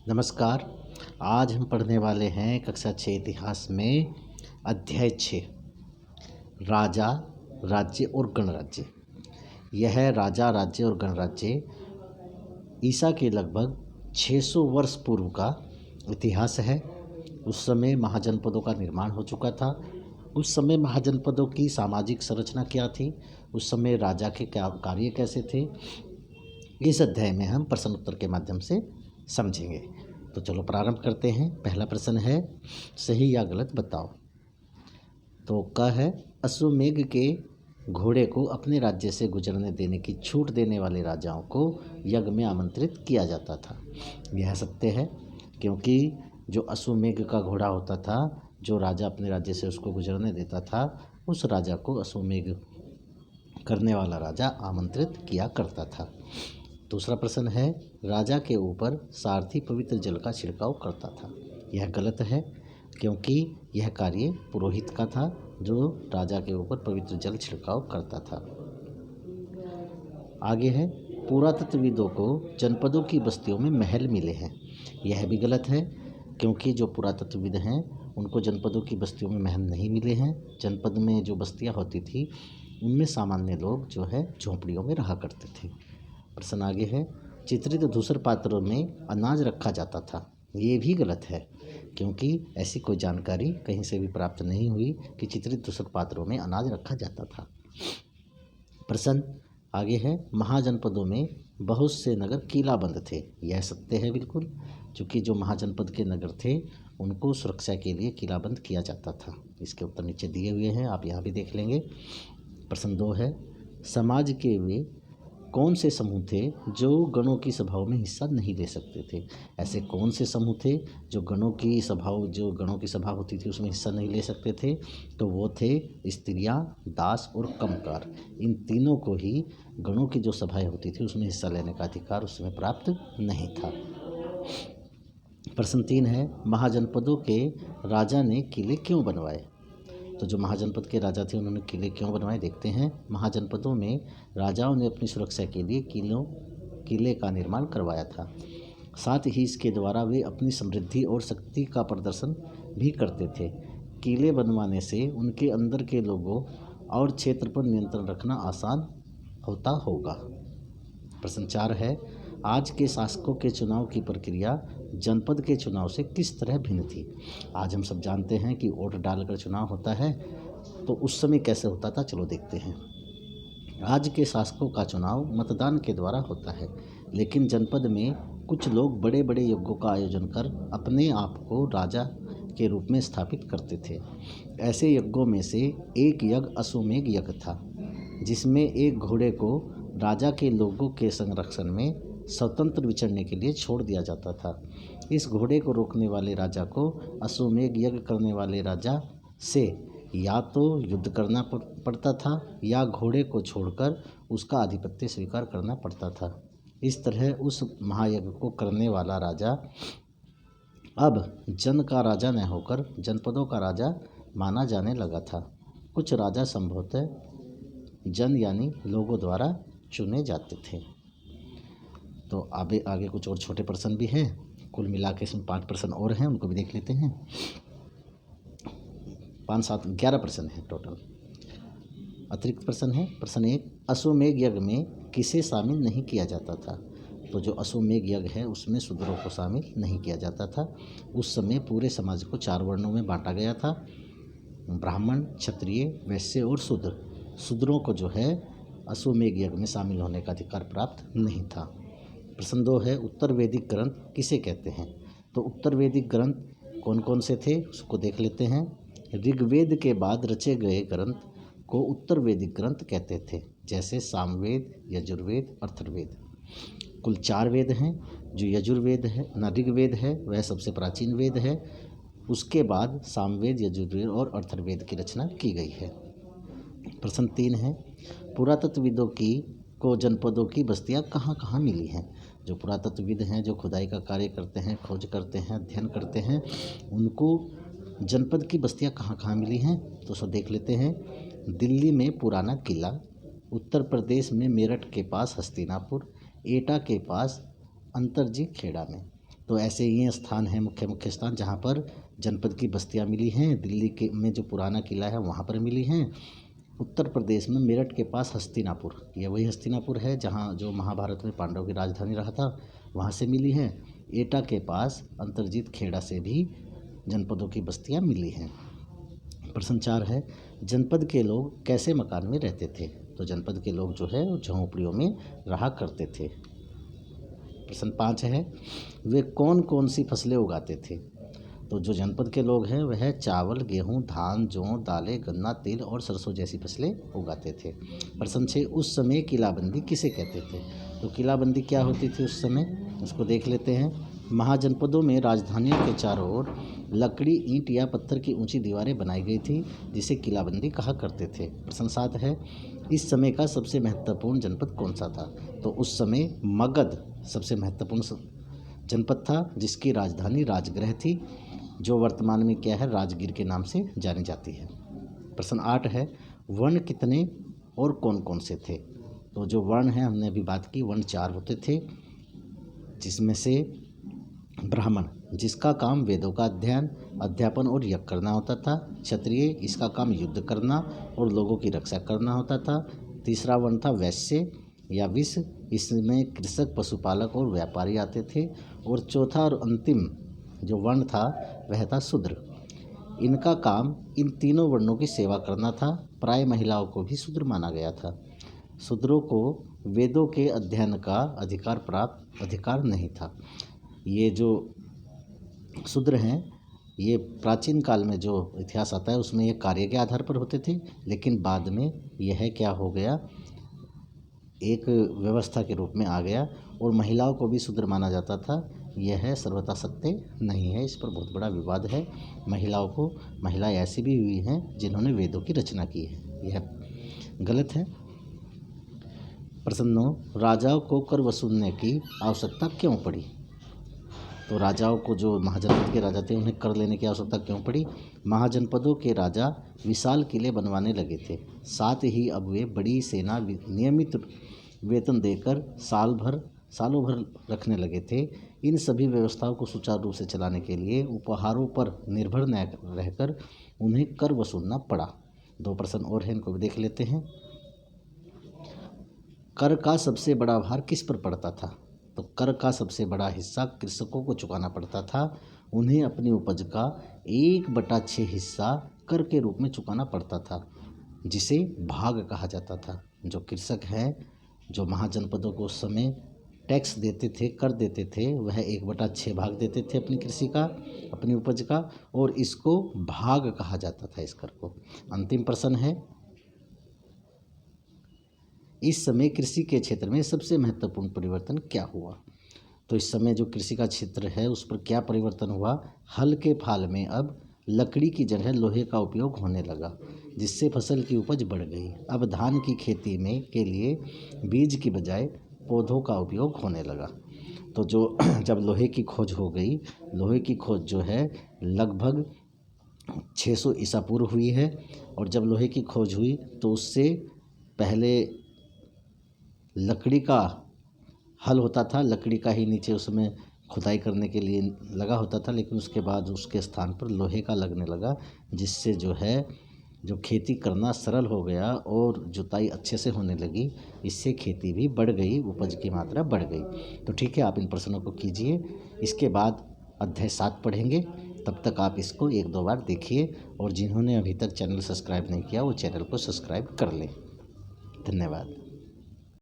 नमस्कार। आज हम पढ़ने वाले हैं कक्षा 6 इतिहास में अध्याय 6 राजा, राज्य और गणराज्य। यह राजा, राज्य और गणराज्य ईसा के लगभग 600 वर्ष पूर्व का इतिहास है। उस समय महाजनपदों का निर्माण हो चुका था। उस समय महाजनपदों की सामाजिक संरचना क्या थी, उस समय राजा के क्या कार्य कैसे थे, इस अध्याय में हम प्रश्न उत्तर के माध्यम से समझेंगे। तो चलो प्रारंभ करते हैं। पहला प्रश्न है, सही या गलत बताओ। तो क है, अश्वमेध के घोड़े को अपने राज्य से गुजरने देने की छूट देने वाले राजाओं को यज्ञ में आमंत्रित किया जाता था। यह सत्य है, क्योंकि जो अश्वमेध का घोड़ा होता था, जो राजा अपने राज्य से उसको गुजरने देता था, उस राजा को अश्वमेध करने वाला राजा आमंत्रित किया करता था। दूसरा प्रश्न है, राजा के ऊपर सारथी पवित्र जल का छिड़काव करता था। यह गलत है, क्योंकि यह कार्य पुरोहित का था, जो राजा के ऊपर पवित्र जल छिड़काव करता था। आगे है, पुरातत्वविदों को जनपदों की बस्तियों में महल मिले हैं। यह भी गलत है, क्योंकि जो पुरातत्वविद हैं उनको जनपदों की बस्तियों में महल नहीं मिले हैं। जनपद में जो बस्तियां होती थी उनमें सामान्य लोग जो है झोंपड़ियों में रहा करते थे। प्रश्न आगे है, चित्रित धूसर पात्रों में अनाज रखा जाता था। ये भी गलत है, क्योंकि ऐसी कोई जानकारी कहीं से भी प्राप्त नहीं हुई कि चित्रित धूसर पात्रों में अनाज रखा जाता था। प्रश्न आगे है, महाजनपदों में बहुत से नगर किलाबंद थे। यह सत्य है बिल्कुल, क्योंकि जो महाजनपद के नगर थे उनको सुरक्षा के लिए किलाबंद किया जाता था। इसके उत्तर नीचे दिए हुए हैं, आप यहाँ भी देख लेंगे। प्रश्न 2 है, समाज के वे कौन से समूह थे जो गणों की सभाओं में हिस्सा नहीं ले सकते थे। ऐसे कौन से समूह थे जो गणों की सभा होती थी उसमें हिस्सा नहीं ले सकते थे। तो वो थे स्त्रियां, दास और कमकार। इन तीनों को ही गणों की जो सभाएं होती थी उसमें हिस्सा लेने का अधिकार उसमें प्राप्त नहीं था। प्रश्न 3 है, महाजनपदों के राजा ने किले क्यों बनवाए। तो जो महाजनपद के राजा थे उन्होंने किले क्यों बनवाए, देखते हैं। महाजनपदों में राजाओं ने अपनी सुरक्षा के लिए किले का निर्माण करवाया था। साथ ही इसके द्वारा वे अपनी समृद्धि और शक्ति का प्रदर्शन भी करते थे। किले बनवाने से उनके अंदर के लोगों और क्षेत्र पर नियंत्रण रखना आसान होता होगा। प्रश्न 4 है, आज के शासकों के चुनाव की प्रक्रिया जनपद के चुनाव से किस तरह भिन्न थी। आज हम सब जानते हैं कि वोट डालकर चुनाव होता है, तो उस समय कैसे होता था, चलो देखते हैं। आज के शासकों का चुनाव मतदान के द्वारा होता है, लेकिन जनपद में कुछ लोग बड़े बड़े यज्ञों का आयोजन कर अपने आप को राजा के रूप में स्थापित करते थे। ऐसे यज्ञों में से एक यज्ञ अश्वमेध यज्ञ था, जिसमें एक घोड़े को राजा के लोगों के संरक्षण में स्वतंत्र विचरने के लिए छोड़ दिया जाता था। इस घोड़े को रोकने वाले राजा को अश्वमेध यज्ञ करने वाले राजा से या तो युद्ध करना पड़ता था या घोड़े को छोड़कर उसका आधिपत्य स्वीकार करना पड़ता था। इस तरह उस महायज्ञ को करने वाला राजा अब जन का राजा न होकर जनपदों का राजा माना जाने लगा था। कुछ राजा संभवतः जन यानी लोगों द्वारा चुने जाते थे। तो आगे कुछ और छोटे प्रश्न भी हैं। कुल मिला के इसमें 5 प्रश्न और हैं, उनको भी देख लेते हैं। 5, 7, 11 प्रश्न हैं टोटल। अतिरिक्त प्रश्न है। प्रश्न 1, अश्वमेध यज्ञ में किसे शामिल नहीं किया जाता था। तो जो अश्वमेध यज्ञ है उसमें शूद्रों को शामिल नहीं किया जाता था। उस समय पूरे समाज को 4 वर्णों में बांटा गया था, ब्राह्मण, क्षत्रिय, वैश्य और शूद्र। शूद्रों को जो है अश्वमेध यज्ञ में शामिल होने का अधिकार प्राप्त नहीं था। प्रश्न 2 है, उत्तर वैदिक ग्रंथ किसे कहते हैं। तो उत्तर वैदिक ग्रंथ कौन कौन से थे उसको देख लेते हैं। ऋग्वेद के बाद रचे गए ग्रंथ को उत्तर वैदिक ग्रंथ कहते थे, जैसे सामवेद, यजुर्वेद, अथर्ववेद। कुल 4 वेद हैं। जो यजुर्वेद है ऋग्वेद है वह सबसे प्राचीन वेद है। उसके बाद सामवेद, यजुर्वेद और अथर्ववेद की रचना की गई है। प्रश्न 3 है, पुरातत्वविदों को जनपदों की बस्तियां कहाँ कहाँ मिली हैं। जो पुरातत्वविद हैं, जो खुदाई का कार्य करते हैं, खोज करते हैं, अध्ययन करते हैं, उनको जनपद की बस्तियां कहाँ कहाँ मिली हैं तो सब देख लेते हैं। दिल्ली में पुराना किला, उत्तर प्रदेश में मेरठ के पास हस्तिनापुर, एटा के पास अंतरजी खेड़ा में। तो ऐसे ये स्थान हैं मुख्य मुख्य स्थान जहाँ पर जनपद की बस्तियाँ मिली हैं। दिल्ली के में जो पुराना किला है वहाँ पर मिली हैं। उत्तर प्रदेश में मेरठ के पास हस्तिनापुर, यह वही हस्तिनापुर है जहाँ जो महाभारत में पांडवों की राजधानी रहा था, वहाँ से मिली हैं। एटा के पास अंतर्जीत खेड़ा से भी जनपदों की बस्तियाँ मिली हैं। प्रश्न 4 है, जनपद के लोग कैसे मकान में रहते थे? तो जनपद के लोग जो है वो झोंपड़ियों में रहा करते थे। प्रश्न 5 है, वे कौन कौन सी फसलें उगाते थे? तो जो जनपद के लोग हैं वह चावल, गेहूं, धान, जौ, दालें, गन्ना, तिल और सरसों जैसी फसलें उगाते थे। प्रश्न 6, उस समय किलाबंदी किसे कहते थे? तो किलाबंदी क्या होती थी उस समय, उसको देख लेते हैं। महाजनपदों में राजधानियों के चारों ओर लकड़ी, ईंट या पत्थर की ऊंची दीवारें बनाई गई थी जिसे किलाबंदी कहा करते थे। प्रश्न 7 है, इस समय का सबसे महत्वपूर्ण जनपद कौन सा था? तो उस समय मगध सबसे महत्वपूर्ण जनपद था जिसकी राजधानी राजगृह थी, जो वर्तमान में क्या है, राजगीर के नाम से जानी जाती है। प्रश्न 8 है, वर्ण कितने और कौन कौन से थे? तो जो वर्ण हैं हमने अभी बात की, वर्ण 4 होते थे, जिसमें से ब्राह्मण जिसका काम वेदों का अध्ययन, अध्यापन और यज्ञ करना होता था। क्षत्रिय इसका काम युद्ध करना और लोगों की रक्षा करना होता था। तीसरा वर्ण था वैश्य या विश्व, इसमें कृषक, पशुपालक और व्यापारी आते थे। और चौथा और अंतिम जो वर्ण था वह था शूद्र। इनका काम इन तीनों वर्णों की सेवा करना था। प्राय महिलाओं को भी शूद्र माना गया था। शूद्रों को वेदों के अध्ययन का अधिकार नहीं था। ये जो शूद्र हैं ये प्राचीन काल में जो इतिहास आता है उसमें ये कार्य के आधार पर होते थे, लेकिन बाद में यह क्या हो गया, एक व्यवस्था के रूप में आ गया और महिलाओं को भी शूद्र माना जाता था। यह सर्वथा सत्य नहीं है, इस पर बहुत बड़ा विवाद है। महिलाएं ऐसी भी हुई हैं जिन्होंने वेदों की रचना की है, यह गलत है। प्रश्न 9, राजाओं को कर वसूलने की आवश्यकता क्यों पड़ी? तो राजाओं को, जो महाजनपद के राजा थे, उन्हें कर लेने की आवश्यकता क्यों पड़ी? महाजनपदों के राजा विशाल किले बनवाने लगे थे, साथ ही अब वे बड़ी सेना नियमित वेतन देकर सालों भर रखने लगे थे। इन सभी व्यवस्थाओं को सुचारू रूप से चलाने के लिए उपहारों पर निर्भर न रहकर उन्हें कर वसूलना पड़ा। 2 प्रश्न और हैं, इनको भी देख लेते हैं। कर का सबसे बड़ा भार किस पर पड़ता था? तो कर का सबसे बड़ा हिस्सा कृषकों को चुकाना पड़ता था। उन्हें अपनी उपज का 1/6 हिस्सा कर के रूप में चुकाना पड़ता था, जिसे भाग कहा जाता था। जो कृषक हैं, जो महाजनपदों को उस समय टैक्स देते थे, कर देते थे, वह 1/6 भाग देते थे अपनी कृषि का, अपनी उपज का, और इसको भाग कहा जाता था, इस कर को। अंतिम प्रश्न है, इस समय कृषि के क्षेत्र में सबसे महत्वपूर्ण परिवर्तन क्या हुआ? तो इस समय जो कृषि का क्षेत्र है उस पर क्या परिवर्तन हुआ? हल के फाल में अब लकड़ी की जगह लोहे का उपयोग होने लगा, जिससे फसल की उपज बढ़ गई। अब धान की खेती में के लिए बीज की बजाय पौधों का उपयोग होने लगा। तो जो जब लोहे की खोज हो गई, लोहे की खोज जो है लगभग 600 ईसा पूर्व हुई है, और जब लोहे की खोज हुई तो उससे पहले लकड़ी का हल होता था, लकड़ी का ही नीचे उसमें खुदाई करने के लिए लगा होता था, लेकिन उसके बाद उसके स्थान पर लोहे का लगने लगा, जिससे जो है जो खेती करना सरल हो गया और जुताई अच्छे से होने लगी। इससे खेती भी बढ़ गई, उपज की मात्रा बढ़ गई। तो ठीक है, आप इन प्रश्नों को कीजिए। इसके बाद अध्याय 7 पढ़ेंगे, तब तक आप इसको 1-2 बार देखिए, और जिन्होंने अभी तक चैनल सब्सक्राइब नहीं किया वो चैनल को सब्सक्राइब कर लें। धन्यवाद।